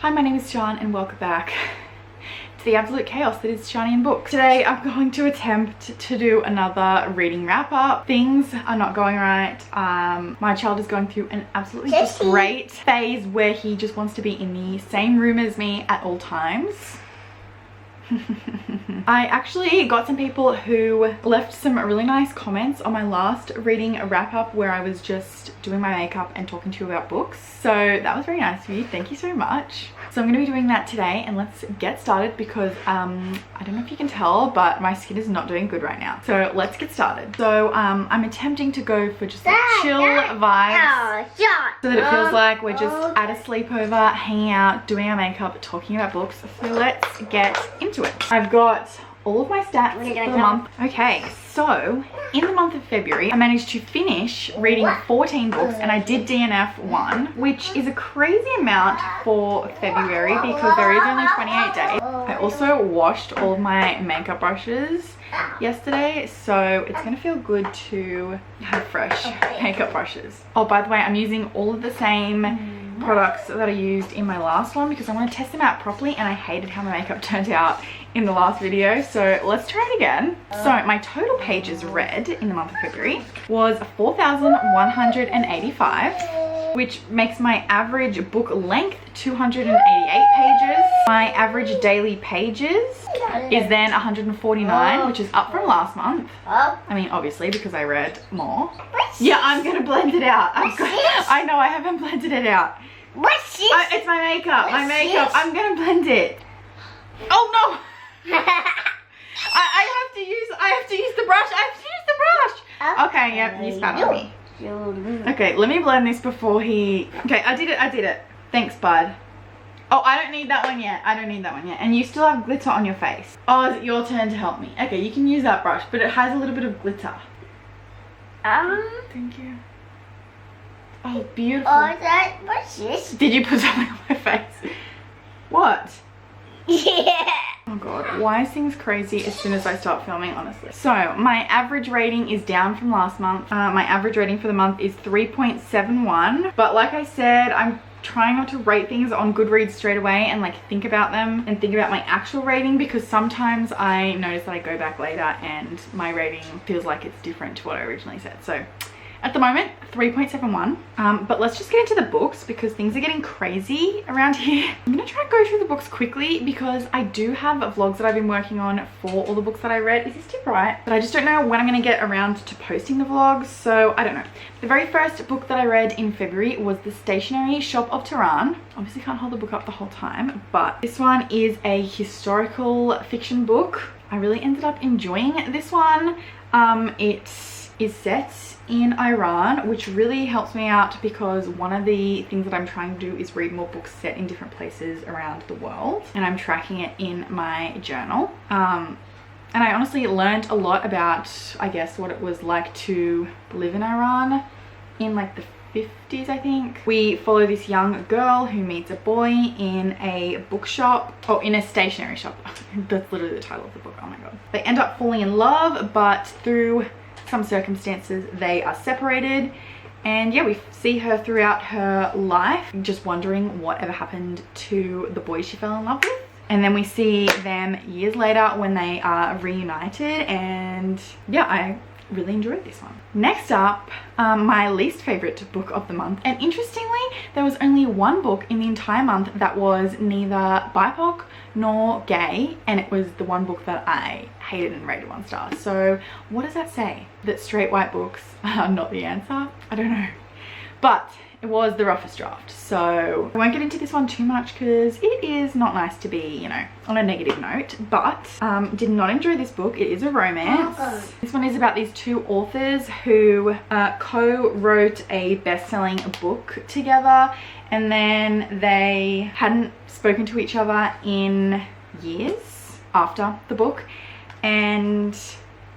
Hi, my name is Sian and welcome back to the absolute chaos that is Shani and books. Today I'm going to attempt to do another reading wrap up. Things are not going right. My child is going through an absolutely just great phase where he just wants to be in the same room as me at all times. I actually got some people who left some really nice comments on my last reading wrap up where I was just doing my makeup and talking to you about books. So that was very nice of you. Thank you so much. So I'm going to be doing that today, and let's get started because I don't know if you can tell, but my skin is not doing good right now. So let's get started. So I'm attempting to go for just like chill vibes so that it feels like we're just at a sleepover, hanging out, doing our makeup, talking about books. So let's get into it. I've got all of my stats for the month. Okay, so in the month of February, I managed to finish reading 14 books, and I did DNF 1, which is a crazy amount for February because there is only 28 days. I also washed all of my makeup brushes yesterday, so it's gonna feel good to have fresh makeup brushes. Oh, by the way, I'm using all of the same products that I used in my last one because I want to test them out properly, and I hated how my makeup turned out in the last video, so let's try it again. So my total pages read in the month of February was 4,185, which makes my average book length 288 pages. My average daily pages is then 149, which is up from last month. I mean, obviously, because I read more. Yeah, I'm gonna blend it out. I know I haven't blended it out. What's this? It's my makeup. My makeup. I'm gonna blend it. Oh no! I have to use the brush. Okay, yep, you spat on me. Okay, let me blend this before he... Okay, I did it. Thanks, bud. Oh, I don't need that one yet. And you still have glitter on your face. Oh, is it your turn to help me? Okay, you can use that brush, but it has a little bit of glitter. Thank you. Oh, beautiful. What's this? Did you put something on my face? What? Yeah. Oh god, why is things crazy as soon as I start filming, honestly? So my average rating is down from last month. My average rating for the month is 3.71, but like I said, I'm trying not to rate things on Goodreads straight away and like think about them and think about my actual rating, because sometimes I notice that I go back later and my rating feels like it's different to what I originally said. So at the moment, 3.71. But let's just get into the books because things are getting crazy around here. I'm gonna try and go through the books quickly because I do have vlogs that I've been working on for all the books that I read. Is this too bright? But I just don't know when I'm gonna get around to posting the vlogs, so I don't know. The very first book that I read in February was The Stationery Shop of Tehran. Obviously can't hold the book up the whole time, but this one is a historical fiction book. I really ended up enjoying this one. It is set in Iran, which really helps me out because one of the things that I'm trying to do is read more books set in different places around the world, and I'm tracking it in my journal. And I honestly learned a lot about, I guess, what it was like to live in Iran in like the 50s, I think. We follow this young girl who meets a boy in a bookshop, or in a stationery shop. That's literally the title of the book. Oh my god. They end up falling in love, but through some circumstances they are separated, and yeah, we see her throughout her life just wondering whatever happened to the boy she fell in love with, and then we see them years later when they are reunited, and yeah, I really enjoyed this one. Next up, my least favorite book of the month, and interestingly there was only one book in the entire month that was neither BIPOC nor gay, and it was the one book that I hated and rated 1 star. So what does that say? That straight white books are not the answer? I don't know, but it was the roughest draft, so I won't get into this one too much because it is not nice to be, you know, on a negative note. But did not enjoy this book. It is a romance. This one is about these two authors who co-wrote a best-selling book together, and then they hadn't spoken to each other in years after the book, and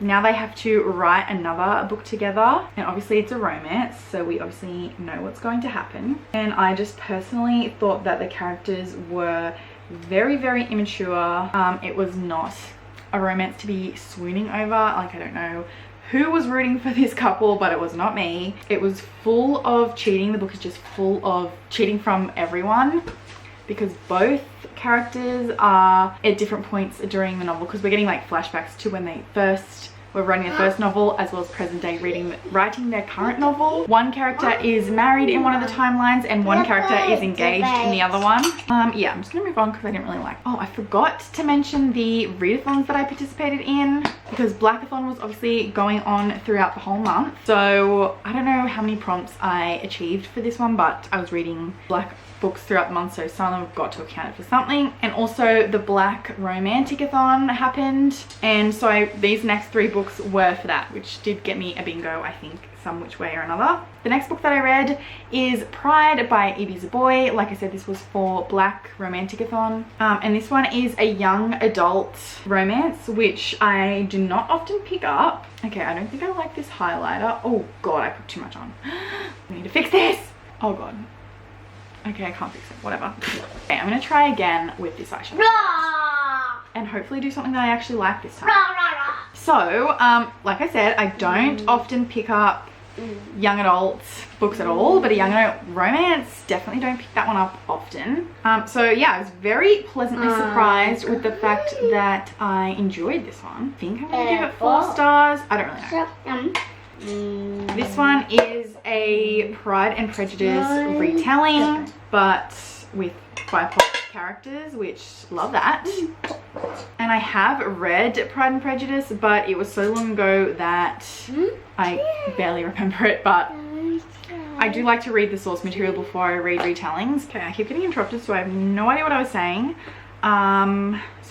now they have to write another book together, and obviously it's a romance, so we obviously know what's going to happen. And I just personally thought that the characters were very, very immature. It was not a romance to be swooning over. Like, I don't know who was rooting for this couple, but it was not me. It was full of cheating. The book is just full of cheating from everyone. because both characters are at different points during the novel, because we're getting like flashbacks to when they first were writing their first novel, as well as present day writing their current novel. One character is married in one of the timelines and one character is engaged in the other one. Yeah, I'm just gonna move on because I didn't really like. Oh, I forgot to mention the readathons that I participated in, because Blackathon was obviously going on throughout the whole month. So I don't know how many prompts I achieved for this one, but I was reading Black books throughout the month, so some of them have got to account for something. And also the Black Romantic-a-thon happened, and so these next 3 books were for that, which did get me a bingo, I think, some which way or another. The next book that I read is Pride by Evie Zaboy. Like I said, this was for Black Romantic-a-thon, and this one is a young adult romance, which I do not often pick up. Okay, I don't think I like this highlighter. Oh god, I put too much on. I need to fix this. Oh god. Okay, I can't fix it, whatever. Okay, I'm gonna try again with this eyeshadow and hopefully do something that I actually like this time. So, like I said, I don't often pick up young adult books at all, but a young adult romance, definitely don't pick that one up often. So yeah, I was very pleasantly surprised with the fact that I enjoyed this one. I think I'm gonna give it 4 stars. I don't really know. This one is a Pride and Prejudice retelling, but with BIPOC characters, which love that. And I have read Pride and Prejudice, but it was so long ago that I barely remember it, but I do like to read the source material before I read retellings. Okay, I keep getting interrupted, so I have no idea what I was saying. So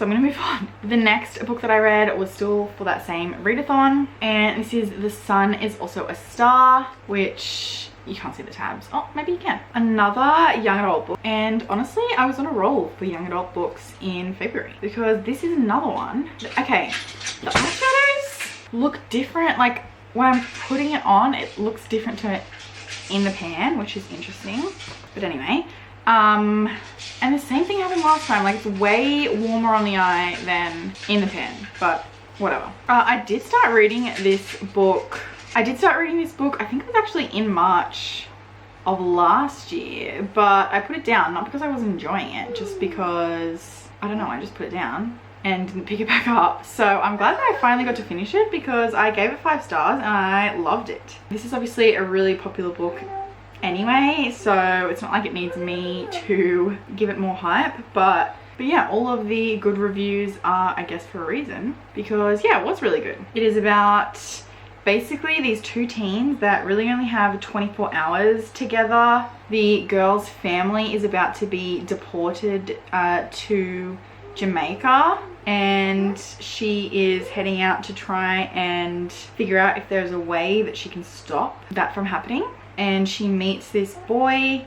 I'm gonna move on. The next book that I read was still for that same readathon, and this is The Sun Is Also a Star, which you can't see the tabs. Oh, maybe you can. Another young adult book, and honestly I was on a roll for young adult books in February, because this is another one. Okay, the eyeshadows look different. Like when I'm putting it on, it looks different to it in the pan, which is interesting. But anyway, and the same thing happened last time. Like, it's way warmer on the eye than in the pen, but whatever. I did start reading this book. I think it was actually in March of last year, but I put it down, not because I wasn't enjoying it, just because, I don't know, I just put it down and didn't pick it back up. So I'm glad that I finally got to finish it, because I gave it 5 stars and I loved it. This is obviously a really popular book anyway, so it's not like it needs me to give it more hype, but yeah, all of the good reviews are, I guess, for a reason, because yeah, it was really good. It is about basically these 2 teens that really only have 24 hours together. The girl's family is about to be deported to Jamaica, and she is heading out to try and figure out if there's a way that she can stop that from happening. And she meets this boy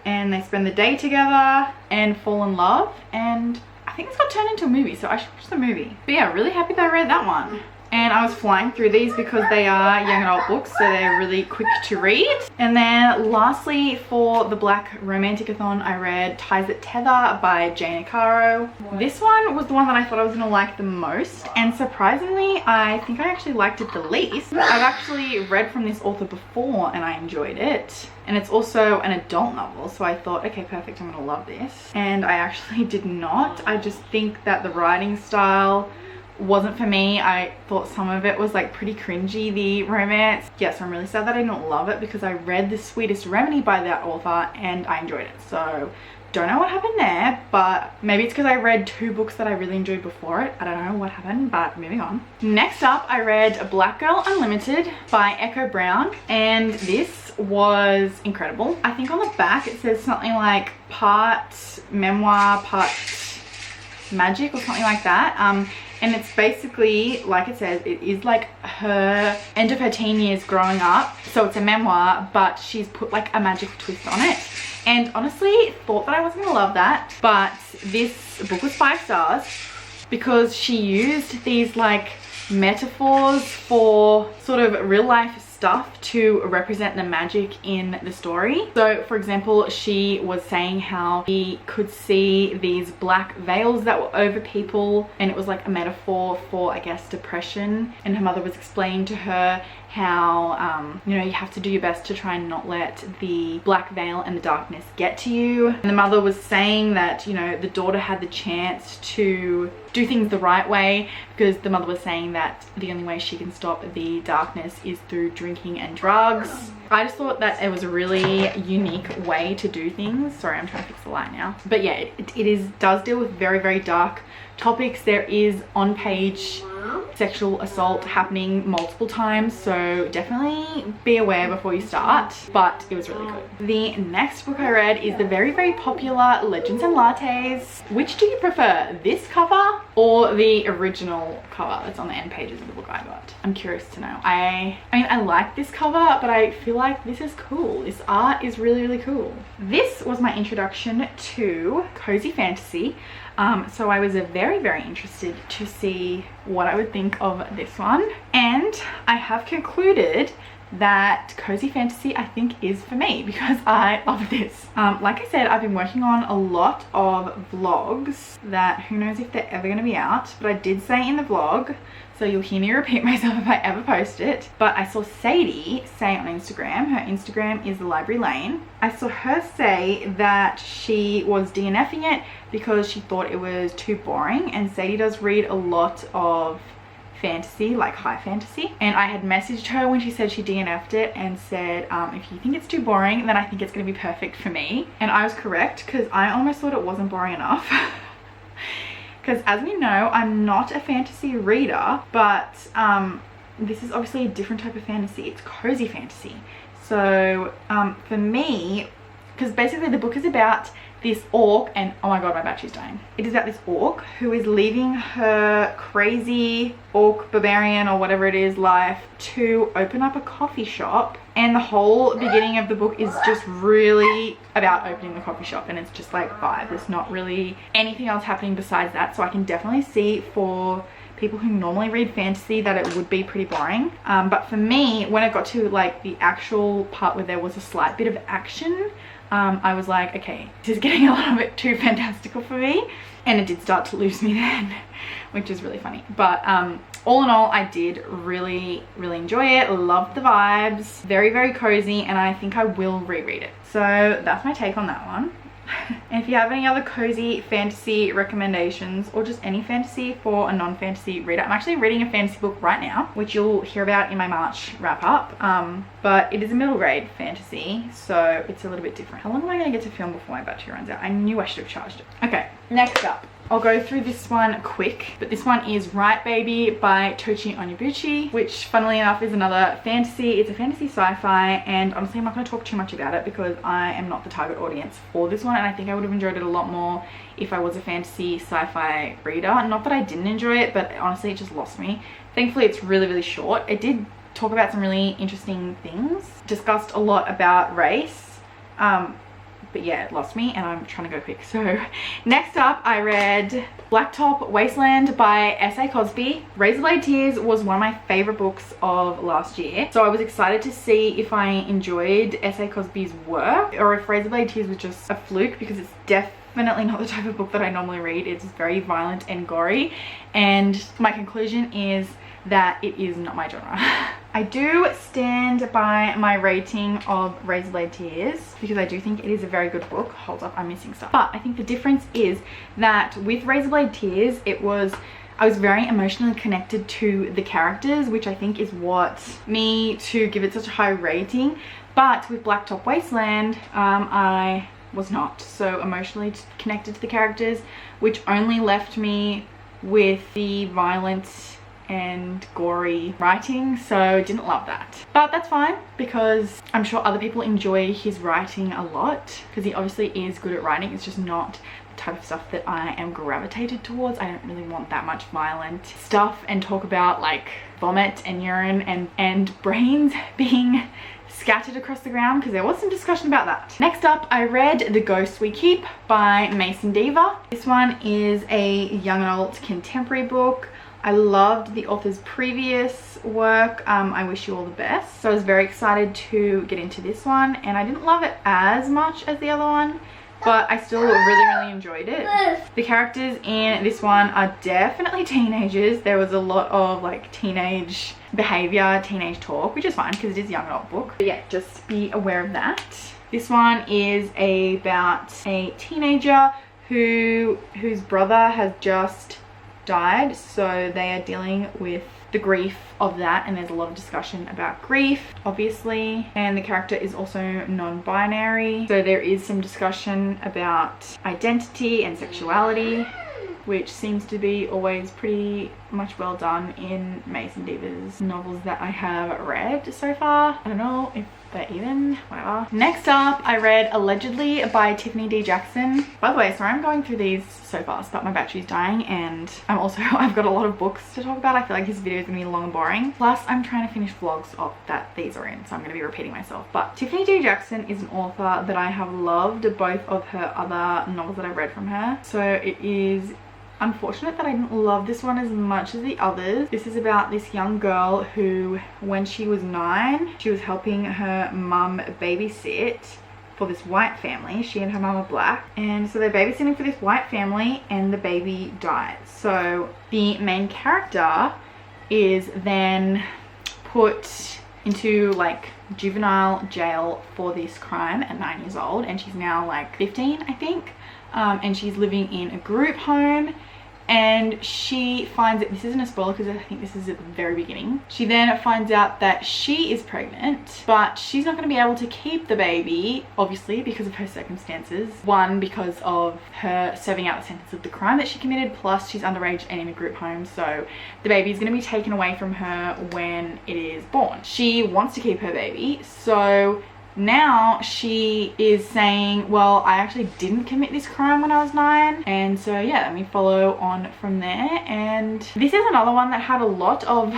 and they spend the day together and fall in love, and I think it's got turned into a movie, so I should watch the movie. But yeah, really happy that I read that one. And I was flying through these because they are young adult books, so they're really quick to read. And then lastly, for the Black Romantic-a-thon, I read Ties That Tether by Jane Caro. This one was the one that I thought I was gonna like the most, and surprisingly, I think I actually liked it the least. I've actually read from this author before and I enjoyed it. And it's also an adult novel, so I thought, okay, perfect, I'm gonna love this. And I actually did not. I just think that the writing style wasn't for me. I thought some of it was like pretty cringy, the romance. Yes, I'm really sad that I didn't love it, because I read The Sweetest Remedy by that author and I enjoyed it. So don't know what happened there, but maybe it's because I read 2 books that I really enjoyed before it. I don't know what happened, but moving on. Next up, I read Black Girl Unlimited by Echo Brown, and this was incredible. I think on the back it says something like part memoir, part magic, or something like that. And it's basically, like it says, it is like her end of her teen years growing up. So it's a memoir, but she's put like a magic twist on it. And honestly, thought that I wasn't gonna love that, but this book was 5 stars because she used these like metaphors for sort of real life stuff to represent the magic in the story. So for example, she was saying how she could see these black veils that were over people, and it was like a metaphor for, I guess, depression. And her mother was explaining to her how you know, you have to do your best to try and not let the black veil and the darkness get to you. And the mother was saying that, you know, the daughter had the chance to do things the right way, because the mother was saying that the only way she can stop the darkness is through drinking and drugs. I just thought that it was a really unique way to do things. Sorry, I'm trying to fix the light now. But yeah, it does deal with very, very dark topics. There is on-page sexual assault happening multiple times, so definitely be aware before you start, but it was really good. The next book I read is the very, very popular Legends and Lattes. Which do you prefer, this cover or the original cover that's on the end pages of the book I got? I'm curious to know. I mean, I like this cover, but I feel like this is cool. This art is really, really cool. This was my introduction to cozy fantasy. So I was very, very interested to see what I would think of this one, and I have concluded that cozy fantasy, I think, is for me, because I love this. Like I said, I've been working on a lot of vlogs that who knows if they're ever going to be out, but I did say in the vlog, so you'll hear me repeat myself if I ever post it, but I saw Sadie say on Instagram, her Instagram is the Library Lane, I saw her say that she was DNFing it because she thought it was too boring. And Sadie does read a lot of fantasy, like high fantasy, and I had messaged her when she said she DNF'd it and said, if you think it's too boring, then I think it's going to be perfect for me. And I was correct, because I almost thought it wasn't boring enough. Because as we know, I'm not a fantasy reader, but this is obviously a different type of fantasy. It's cozy fantasy. So for me, because basically the book is about this orc, and oh my god, my battery's dying. It is about this orc who is leaving her crazy orc barbarian or whatever it is life to open up a coffee shop, and the whole beginning of the book is just really about opening the coffee shop, and it's just like vibe. There's not really anything else happening besides that, so I can definitely see for people who normally read fantasy that it would be pretty boring, but for me, when it got to like the actual part where there was a slight bit of action, I was like, okay, this is getting a little bit too fantastical for me, and it did start to lose me then, which is really funny. But all in all, I did really, really enjoy it. Loved the vibes, very, very cozy, and I think I will reread it. So that's my take on that one. And if you have any other cozy fantasy recommendations, or just any fantasy for a non-fantasy reader, I'm actually reading a fantasy book right now, which you'll hear about in my March wrap up, but it is a middle grade fantasy, so it's a little bit different. How long am I going to get to film before my battery runs out? I knew I should have charged it. Okay, next up, I'll go through this one quick, but this one is Right Baby by Tochi Onyebuchi, which funnily enough is another fantasy. It's a fantasy sci-fi, and honestly I'm not going to talk too much about it because I am not the target audience for this one, and I think I would have enjoyed it a lot more if I was a fantasy sci-fi reader. Not that I didn't enjoy it, but honestly it just lost me. Thankfully it's really, really short. It did talk about some really interesting things, discussed a lot about race, but yeah, it lost me and I'm trying to go quick. So next up, I read Blacktop Wasteland by S.A. Cosby. Razorblade Tears was one of my favorite books of last year, so I was excited to see if I enjoyed S.A. Cosby's work or if Razorblade Tears was just a fluke, because it's definitely not the type of book that I normally read. It's very violent and gory, and my conclusion is that it is not my genre. I do stand by my rating of Razorblade Tears because I do think it is a very good book. Hold up, I'm missing stuff. But I think the difference is that with Razorblade Tears, I was very emotionally connected to the characters, which I think is what me to give it such a high rating. But with Blacktop Wasteland, I was not so emotionally connected to the characters, which only left me with the violence and gory writing, so didn't love that. But that's fine, because I'm sure other people enjoy his writing a lot, because he obviously is good at writing. It's just not the type of stuff that I am gravitated towards. I don't really want that much violent stuff and talk about like vomit and urine and brains being scattered across the ground, because there was some discussion about that. Next up, I read The Ghosts We Keep by Mason Diva. This one is a young adult contemporary book. I loved the author's previous this work, I wish you all the best. So I was very excited to get into this one, and I didn't love it as much as the other one, but I still really enjoyed it. The characters in this one are definitely teenagers. There was a lot of like teenage behavior, teenage talk, which is fine because it is a young adult book. But yeah, just be aware of that. This one is about a teenager whose brother has just died, so they are dealing with the grief of that, and there's a lot of discussion about grief, obviously. And the character is also non-binary, so there is some discussion about identity and sexuality, which seems to be always pretty much well done in Mason Diva's novels that I have read so far. I don't know if they're even, whatever. Next up, I read Allegedly by Tiffany D. Jackson. By the way, sorry I'm going through these so fast, but my battery's dying, and I've got a lot of books to talk about. I feel like this video is gonna be long and boring. Plus, I'm trying to finish vlogs of that these are in, so I'm gonna be repeating myself. But Tiffany D. Jackson is an author that I have loved both of her other novels that I've read from her. So it is unfortunate that I didn't love this one as much as the others. This is about this young girl who, when she was 9, she was helping her mum babysit for this white family. She and her mum are black, and so they're babysitting for this white family, and the baby dies. So the main character is then put into like juvenile jail for this crime at 9 years old, and she's now like 15, I think. And she's living in a group home, and she finds that, this isn't a spoiler because I think this is at the very beginning, she then finds out that she is pregnant, but she's not going to be able to keep the baby, obviously, because of her circumstances. One, because of her serving out the sentence of the crime that she committed, plus she's underage and in a group home, so the baby is going to be taken away from her when it is born. She wants to keep her baby, so now she is saying, well, I actually didn't commit this crime when I was 9. And so yeah, let me follow on from there. And this is another one that had a lot of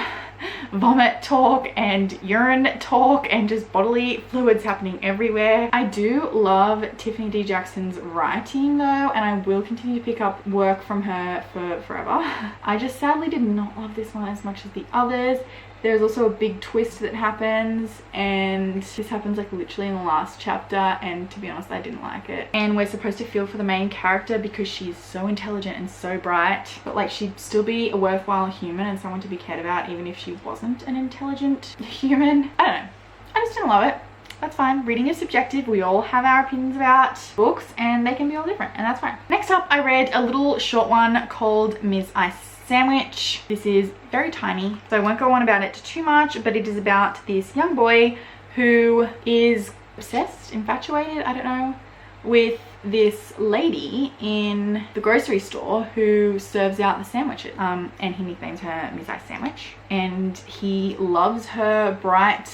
vomit talk and urine talk and just bodily fluids happening everywhere. I do love Tiffany D. Jackson's writing though, and I will continue to pick up work from her for forever. I just sadly did not love this one as much as the others. There's also a big twist that happens, and this happens like literally in the last chapter, and to be honest, I didn't like it. And we're supposed to feel for the main character because she's so intelligent and so bright, but like she'd still be a worthwhile human and someone to be cared about even if she wasn't an intelligent human. I don't know. I just didn't love it. That's fine. Reading is subjective. We all have our opinions about books and they can be all different, and that's fine. Next up, I read a little short one called Ms. Ice Sandwich. This is very tiny, so I won't go on about it too much, but it is about this young boy who is obsessed, infatuated, I don't know, with this lady in the grocery store who serves out the sandwiches, and he nicknames her Ms. Ice Sandwich, and he loves her bright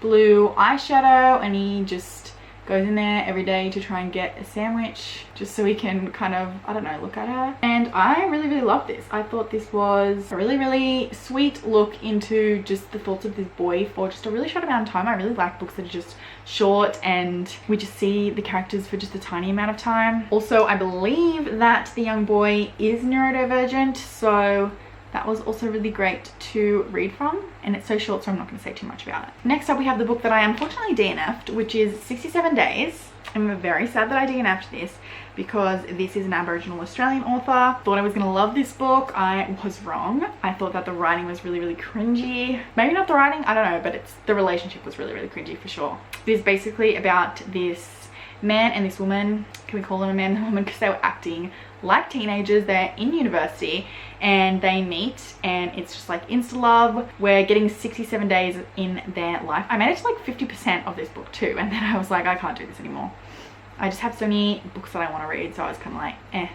blue eyeshadow, and he just goes in there every day to try and get a sandwich just so he can kind of, I don't know, look at her. And I really loved this. I thought this was a really sweet look into just the thoughts of this boy for just a really short amount of time. I really like books that are just short and we just see the characters for just a tiny amount of time. Also, I believe that the young boy is neurodivergent, so that was also really great to read from, and it's so short, so I'm not going to say too much about it. Next up, we have the book that I unfortunately DNF'd, which is 67 Days. I'm very sad that I DNF'd this because this is an Aboriginal Australian author. Thought I was going to love this book. I was wrong. I thought that the writing was really cringy. Maybe not the writing, I don't know, but the relationship was really cringy for sure. It is basically about this man and this woman. Can we call them a man and a woman because they were acting like teenagers? They're in university and they meet, and it's just like insta love. We're getting 67 days in their life. I made it to like 50% of this book too, and then I was like, I can't do this anymore. I just have so many books that I want to read, so I was kind of like, eh.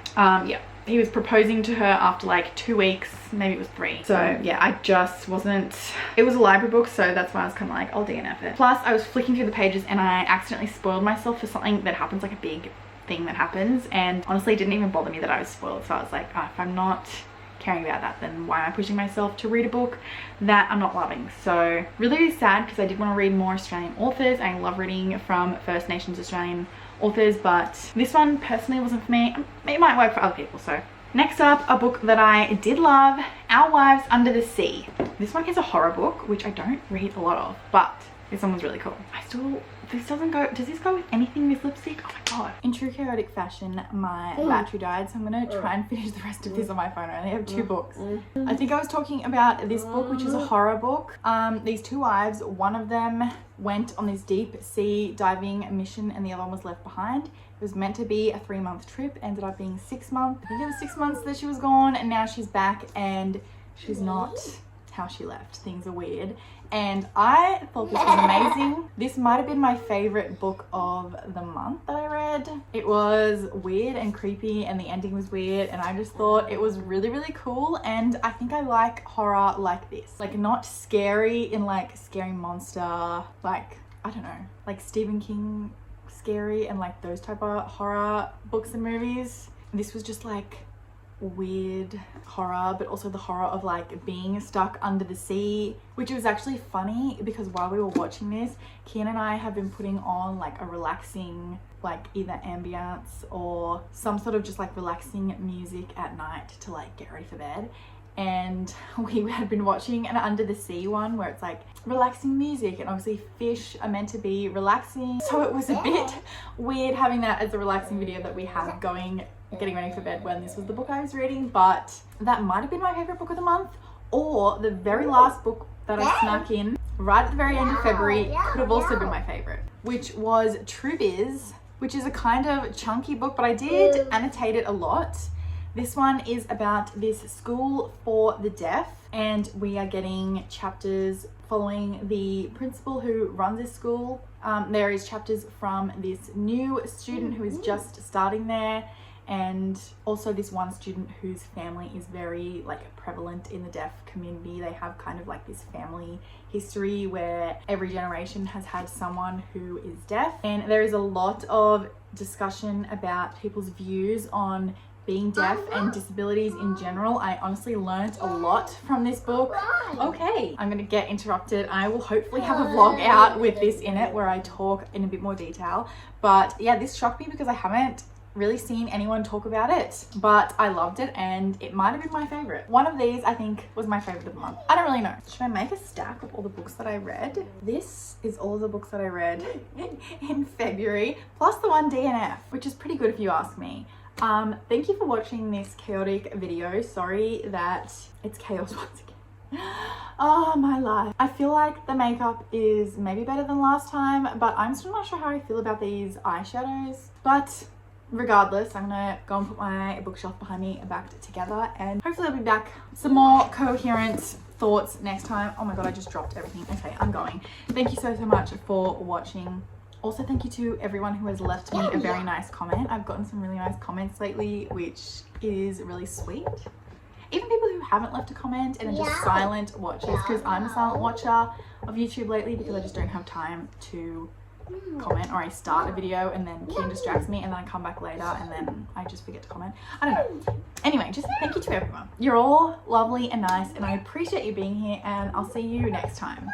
Yeah, he was proposing to her after like 2 weeks, maybe it was 3. So yeah, I just wasn't, it was a library book, so that's why I was kind of like, I'll DNF it. Plus I was flicking through the pages and I accidentally spoiled myself for something that happens, like a big thing that happens, and honestly it didn't even bother me that I was spoiled. So I was like, oh, if I'm not caring about that, then why am I pushing myself to read a book that I'm not loving? So really sad because I did want to read more Australian authors. I love reading from First Nations Australian authors, but this one personally wasn't for me. It might work for other people, so Next up, a book that I did love, Our Wives Under the Sea. This one is a horror book, which I don't read a lot of, but this one was really cool. This doesn't go, does this go with anything, this lipstick? Oh my god. In true chaotic fashion, my battery died, so I'm gonna try and finish the rest of this on my phone. I only have 2 books. I think I was talking about this book, which is a horror book. These 2 wives, one of them went on this deep sea diving mission and the other one was left behind. It was meant to be a 3-month trip, ended up being 6 months. I think it was 6 months that she was gone, and now she's back and she's not how she left. Things are weird. And I thought this was amazing. This might have been my favorite book of the month that I read. It was weird and creepy and the ending was weird, and I just thought it was really, really cool. And I think I like horror like this. Like, not scary in like scary monster, like, I don't know, like Stephen King scary and like those type of horror books and movies. This was just like weird horror, but also the horror of like being stuck under the sea, which was actually funny because while we were watching this, Kian and I have been putting on like a relaxing, like either ambience or some sort of just like relaxing music at night to like get ready for bed. And we had been watching an under the sea one where it's like relaxing music, and obviously fish are meant to be relaxing, so it was a bit weird having that as a relaxing video that we had getting ready for bed when this was the book I was reading. But that might have been my favorite book of the month, or the very last book that I snuck in right at the very end of February could have also been my favorite, which was True Biz, which is a kind of chunky book, but I did annotate it a lot. This one is about this school for the deaf, and we are getting chapters following the principal who runs this school. There is chapters from this new student who is just starting there, and also this one student whose family is very like prevalent in the deaf community. They have kind of like this family history where every generation has had someone who is deaf, and there is a lot of discussion about people's views on being deaf and disabilities in general. I honestly learned a lot from this book. Okay, I'm gonna get interrupted. I will hopefully have a vlog out with this in it where I talk in a bit more detail. But yeah, this shocked me because I haven't really seen anyone talk about it, but I loved it and it might have been my favorite. One of these I think was my favorite of the month. I don't really know. Should I make a stack of all the books that I read? This is all of the books that I read in February, plus the one DNF, which is pretty good if you ask me. Thank you for watching this chaotic video. Sorry that it's chaos once again. Oh, my life. I feel like the makeup is maybe better than last time, but I'm still not sure how I feel about these eyeshadows. But regardless, I'm gonna go and put my bookshelf behind me back together, and hopefully I'll be back some more coherent thoughts next time. Oh my god, I just dropped everything. Okay, I'm going. Thank you so much for watching. Also, thank you to everyone who has left me a very nice comment. I've gotten some really nice comments lately, which is really sweet. Even people who haven't left a comment and are just silent watchers, because I'm a silent watcher of YouTube lately because I just don't have time to comment, or I start a video and then Kim distracts me and then I come back later and then I just forget to comment. I don't know. Anyway, just thank you to everyone. You're all lovely and nice, and I appreciate you being here, and I'll see you next time.